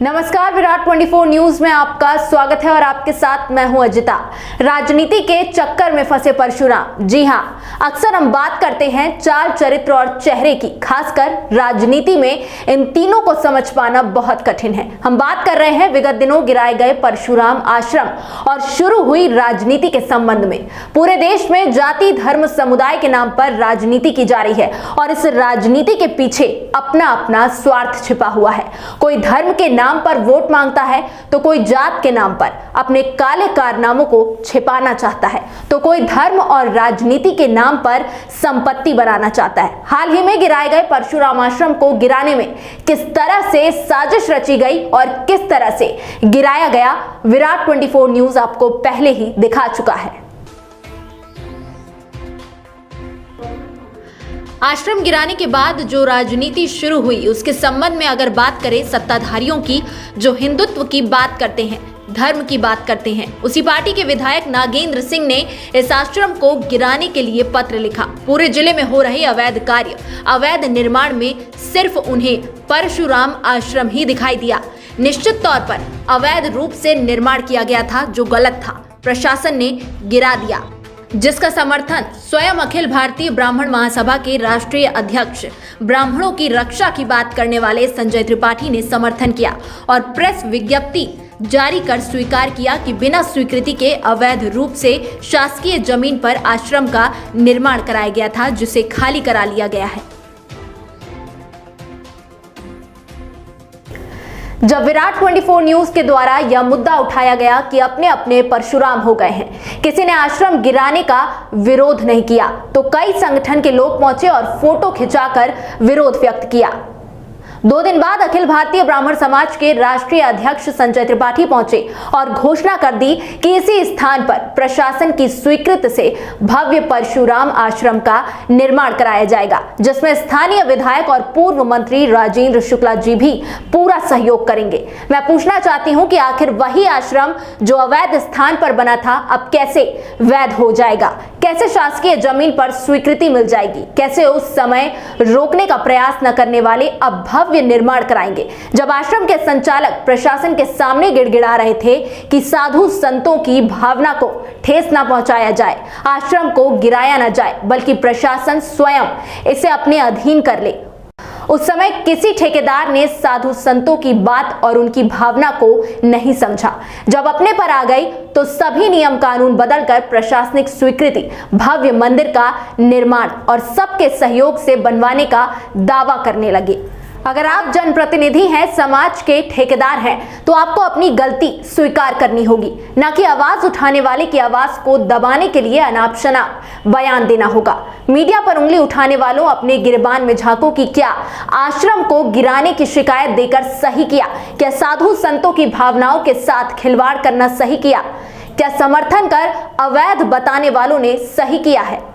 नमस्कार, विराट 24 न्यूज में आपका स्वागत है और आपके साथ मैं हूं अजिता। राजनीति के चक्कर में फंसे परशुराम। जी हां, अक्सर हम बात करते हैं चाल, चरित्र और चेहरे की। खासकर राजनीति में इन तीनों को समझ पाना बहुत कठिन है। हम बात कर रहे हैं विगत दिनों गिराए गए परशुराम आश्रम और शुरू हुई राजनीति के संबंध में। पूरे देश में जाति, धर्म, समुदाय के नाम पर राजनीति की जा रही है और इस राजनीति के पीछे अपना अपना स्वार्थ छिपा हुआ है। कोई धर्म के नाम पर वोट मांगता है तो कोई जात के नाम पर अपने काले कारनामों को छिपाना चाहता है, तो कोई धर्म और राजनीति के नाम पर संपत्ति बनाना चाहता है। हाल ही में गिराए गए परशुराम आश्रम को गिराने में किस तरह से साजिश रची गई और किस तरह से गिराया गया, विराट 24 न्यूज आपको पहले ही दिखा चुका है। आश्रम गिराने के बाद जो राजनीति शुरू हुई उसके संबंध में अगर बात करें सत्ताधारियों की, जो हिंदुत्व की बात करते हैं, धर्म की बात करते हैं, उसी पार्टी के विधायक नागेंद्र सिंह ने इस आश्रम को गिराने के लिए पत्र लिखा। पूरे जिले में हो रहे अवैध कार्य, अवैध निर्माण में सिर्फ उन्हें परशुराम आश्रम ही दिखाई दिया। निश्चित तौर पर अवैध रूप से निर्माण किया गया था जो गलत था, प्रशासन ने गिरा दिया, जिसका समर्थन स्वयं अखिल भारतीय ब्राह्मण महासभा के राष्ट्रीय अध्यक्ष, ब्राह्मणों की रक्षा की बात करने वाले संजय त्रिपाठी ने समर्थन किया और प्रेस विज्ञप्ति जारी कर स्वीकार किया कि बिना स्वीकृति के अवैध रूप से शासकीय जमीन पर आश्रम का निर्माण कराया गया था, जिसे खाली करा लिया गया है। जब विराट 24 न्यूज के द्वारा यह मुद्दा उठाया गया कि अपने अपने परशुराम हो गए हैं, किसी ने आश्रम गिराने का विरोध नहीं किया, तो कई संगठन के लोग पहुंचे और फोटो खिंचाकर विरोध व्यक्त किया। 2 दिन बाद अखिल भारतीय ब्राह्मण समाज के राष्ट्रीय अध्यक्ष संजय त्रिपाठी पहुंचे और घोषणा कर दी कि इसी स्थान पर प्रशासन की स्वीकृति से भव्य परशुराम आश्रम का निर्माण कराया जाएगा, जिसमें स्थानीय विधायक और पूर्व मंत्री राजेंद्र शुक्ला जी भी पूरा सहयोग करेंगे। मैं पूछना चाहती हूं कि आखिर वही आश्रम जो अवैध स्थान पर बना था अब कैसे वैध हो जाएगा, कैसे शासकीय जमीन पर स्वीकृति मिल जाएगी, कैसे उस समय रोकने का प्रयास न करने वाले अब भव्य निर्माण कराएंगे। जब आश्रम के संचालक प्रशासन के सामने गिड़गिड़ा रहे थे कि साधु संतों की भावना को ठेस न पहुंचाया जाए, आश्रम को गिराया न जाए, बल्कि प्रशासन स्वयं इसे अपने अधीन कर ले, उस समय किसी ठेकेदार ने साधु संतों की बात और उनकी भावना को नहीं समझा। जब अपने पर आ गई तो सभी नियम कानून बदलकर प्रशासनिक स्वीकृति, भव्य मंदिर का निर्माण और सबके सहयोग से बनवाने का दावा करने लगे। अगर आप जनप्रतिनिधि हैं, समाज के ठेकेदार हैं, तो आपको अपनी गलती स्वीकार करनी होगी, न कि आवाज उठाने वाले की आवाज को दबाने के लिए अनाप-शनाप बयान देना होगा। मीडिया पर उंगली उठाने वालों, अपने गिरबान में झांको कि क्या आश्रम को गिराने की शिकायत देकर सही किया, क्या साधु संतों की भावनाओं के साथ खिलवाड़ करना सही किया, क्या समर्थन कर अवैध बताने वालों ने सही किया है।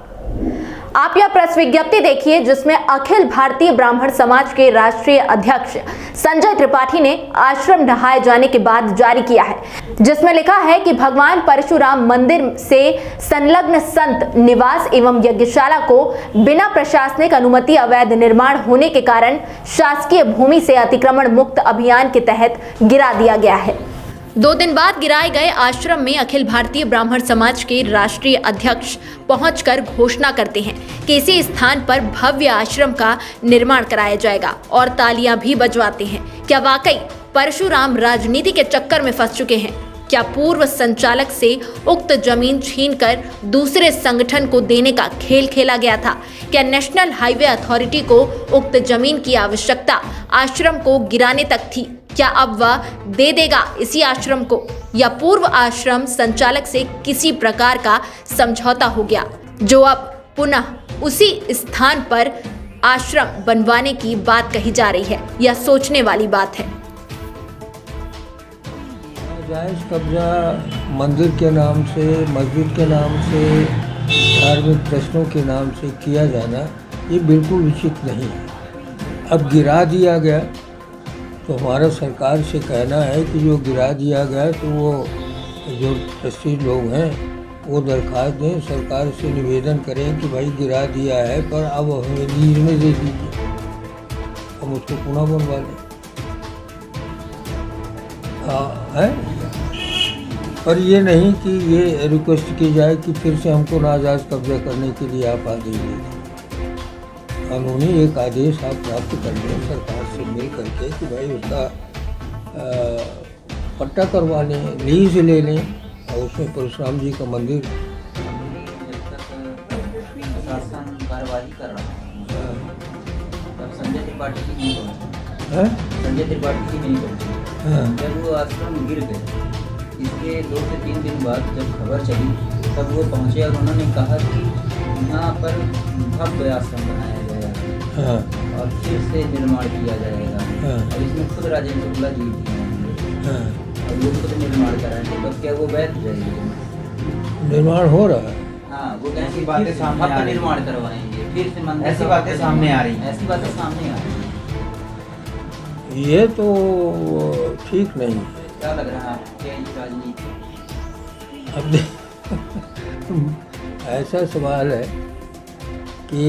आप यह प्रेस विज्ञप्ति देखिए जिसमें अखिल भारतीय ब्राह्मण समाज के राष्ट्रीय अध्यक्ष संजय त्रिपाठी ने आश्रम ढहाए जाने के बाद जारी किया है, जिसमें लिखा है कि भगवान परशुराम मंदिर से संलग्न संत निवास एवं यज्ञशाला को बिना प्रशासनिक अनुमति अवैध निर्माण होने के कारण शासकीय भूमि से अतिक्रमण मुक्त अभियान के तहत गिरा दिया गया है। 2 दिन बाद गिराए गए आश्रम में अखिल भारतीय ब्राह्मण समाज के राष्ट्रीय अध्यक्ष पहुंचकर घोषणा करते हैं कि इसी स्थान पर भव्य आश्रम का निर्माण कराया जाएगा और तालियां भी बजवाते हैं। क्या वाकई परशुराम राजनीति के चक्कर में फंस चुके हैं? क्या पूर्व संचालक से उक्त जमीन छीनकर दूसरे संगठन को देने का खेल खेला गया था? क्या नेशनल हाईवे अथॉरिटी को उक्त जमीन की आवश्यकता आश्रम को गिराने तक थी? क्या अब वह दे देगा इसी आश्रम को, या पूर्व आश्रम संचालक से किसी प्रकार का समझौता हो गया जो अब पुनः उसी स्थान पर आश्रम बनवाने की बात कही जा रही है? यह सोचने वाली बात है। जायज कब्जा मंदिर के नाम से, मस्जिद के नाम से, धार्मिक प्रश्नों के नाम से किया जाना ये बिल्कुल उचित नहीं है। अब गिरा दिया गया तो हमारा सरकार से कहना है कि जो गिरा दिया गया तो वो जो ट्रस्टी लोग हैं वो दरख्वास्त दें, सरकार से निवेदन करें कि भाई गिरा दिया है पर अब हमें लीज में दे दीजिए, हम उसको पुनः बनवा लें। है। पर ये नहीं कि ये रिक्वेस्ट की जाए कि फिर से हमको नाजायज़ कब्जा करने के लिए आप आ जाइए। कानूनी एक आदेश आप प्राप्त कर लें सरकार से मिल करके कि भाई उसका पट्टा करवा लें, लीज ले लें और उसमें परशुराम जी का मंदिर। शासन कार्रवाई कर रहा है, तब संजय त्रिपाठी की नहीं पहुंची। है संजय त्रिपाठी की नहीं पहुंची। हाँ। जब वो आश्रम गिर गए, इसके 2 से 3 दिन बाद जब खबर चली, तब वो पहुंचे और उन्होंने कहा कि यहाँ पर भव्य आश्रम बनाया जाएगा। हाँ। और फिर से निर्माण किया जाएगा। हाँ। और इसमें खुद राजेंद्र शुक्ला जी भी हैं। हाँ। और वो खुद निर्माण कराएंगे, तो क्या वो वैध जाएगी? निर्माण हो रहा है। हाँ, वो ऐसी बातें सामने आ रही निर्माण करवाएंगे, फिर से मंदिर ऐसी बातें सामने आ रही हैं। ऐसी बातें सामने आ रही हैं। ये तो ठीक नहीं है। क्या लग रहा है आपको, क्या ये राजनीति? अब ऐसा सवाल है कि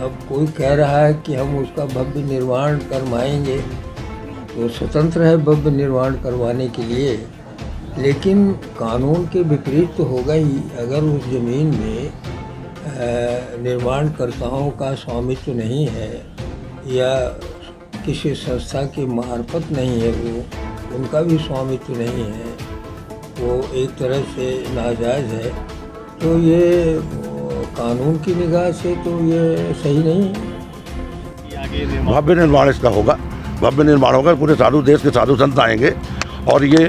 अब कोई कह रहा है कि हम उसका भव्य निर्माण करवाएंगे, तो स्वतंत्र है भव्य निर्माण करवाने के लिए, लेकिन कानून के विपरीत तो होगा ही। अगर उस ज़मीन में निर्माणकर्ताओं का स्वामित्व नहीं है या किसी संस्था के मार्फत नहीं है, वो उनका भी स्वामित्व नहीं है, वो एक तरह से नाजायज़ है, तो ये कानून की निगाह से तो ये सही नहीं है। भव्य निर्माण इसका होगा, भव्य निर्माण होगा। पूरे साधु, देश के साधु संत आएंगे और ये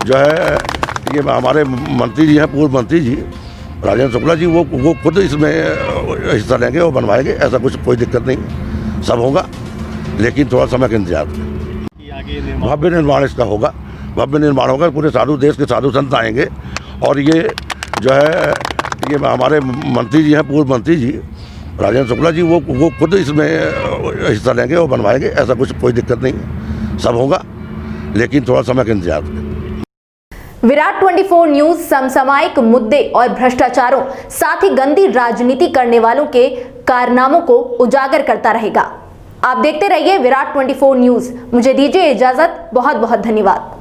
जो है, ये हमारे मंत्री जी हैं, पूर्व मंत्री जी राजेंद्र शुक्ला जी, वो खुद इसमें हिस्सा लेंगे और बनवाएंगे। ऐसा कुछ कोई दिक्कत नहीं, सब होगा, लेकिन थोड़ा समय का इंतजार करें। भव्य निर्माण इसका होगा, भव्य निर्माण होगा। पूरे साधु, देश के साधु संत आएंगे और ये जो है, ये हमारे मंत्री जी हैं, पूर्व मंत्री जी राजेंद्र शुक्ला जी, वो खुद इसमें हिस्सा लेंगे और बनवाएंगे। ऐसा कुछ कोई दिक्कत नहीं, सब होगा, लेकिन थोड़ा समय का इंतजार करें। विराट 24 न्यूज समसामयिक मुद्दे और भ्रष्टाचारों, साथ ही गंदी राजनीति करने वालों के कारनामों को उजागर करता रहेगा। आप देखते रहिए विराट 24 न्यूज। मुझे दीजिए इजाजत। बहुत बहुत धन्यवाद।